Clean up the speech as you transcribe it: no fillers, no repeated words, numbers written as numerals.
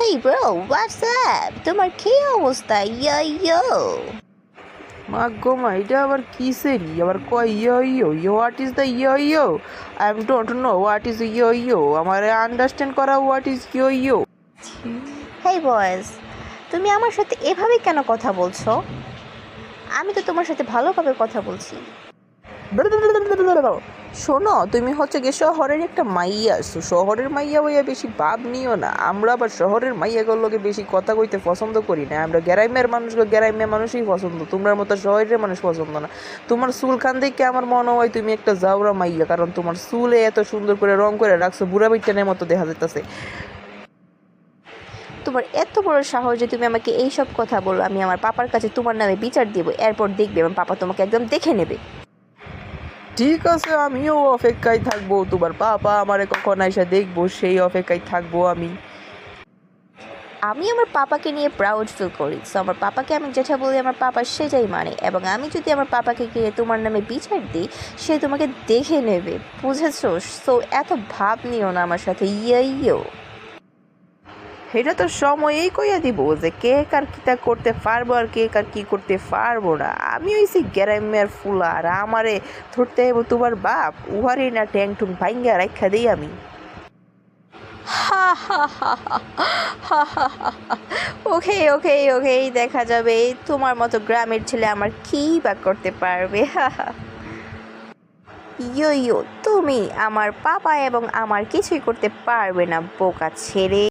Hey bro, what's up? তোমার কি অবস্থা? ইয়ো ইয়ো। মা গো মা, এটা আবার কিসেরই আবার কয় yo yo yo what is the yo yo? I don't know what is yo yo. আমার আন্ডারস্ট্যান্ড করা what is yo yo. Hey boys, তুমি আমার সাথে এভাবে কেন কথা বলছো? আমি তো তোমার সাথে ভালোভাবে কথা বলছি। শোনো, তুমি হচ্ছে গিয়ে শহরের একটা মাইয়া আছো, শহরের মাইয়া হইয়া বেশি ভাব নিও না। আমরা আবার শহরের মাইয়াগুলোকে বেশি কথা কইতে পছন্দ করি না। আমরা গ্রামের মানুষগুলো গ্রামের মানুষই পছন্দ, তোমার মতো শহরের মানুষ পছন্দ না। তোমার চুল খান দেখে আমার মনে হয় তুমি একটা জাউরা মাইয়া, কারণ তোমার চুলে এত সুন্দর করে রং করে রাখছো, বুড়া বিটানের মতো দেখা যেতেছে। তোমার এত বড় সাহস যে তুমি আমাকে এইসব কথা বলো, আমি আমার পাপার কাছে তোমার নামে বিচার দেবো, এরপর দেখবে আমার পাপা তোমাকে একদম দেখে নেবে। ঠিক আছে, আমিও অপেক্ষায় থাকবো, তোমার পাপা আমারে কখন এসে দেখবো সেই অপেক্ষায় থাকবো আমি। আমি আমার পাপাকে নিয়ে প্রাউড ফিল করি, সো আমার পাপাকে আমি যেটা বলি আমার পাপা সেটাই মানে, এবং আমি যদি আমার পাপাকে গিয়ে তোমার নামে বিচার দিই, সে তোমাকে দেখে নেবে, বুঝেছো? সো এত ভাব নিও না আমার সাথে, ইয়ো। এটা তো সময়েই কইয়া দিব যে কে কার কিতা করতে পারবো আর কে কার কি করতে পারবো না। আমি হইছি গ্রামের ফুলা, আর আমারে ধরতে হইব তোমার বাপ, উহারই না ট্যাং টুং ভাঙ্গা রাখা দিই আমি। ওকে ওকে ওকে, দেখা যাবে তোমার মতো গ্রামের ছেলে আমার কী বা করতে পারবে। ইয়ো, তুমি আমার পাপা এবং আমার কিছুই করতে পারবে না, বোকা ছেলে।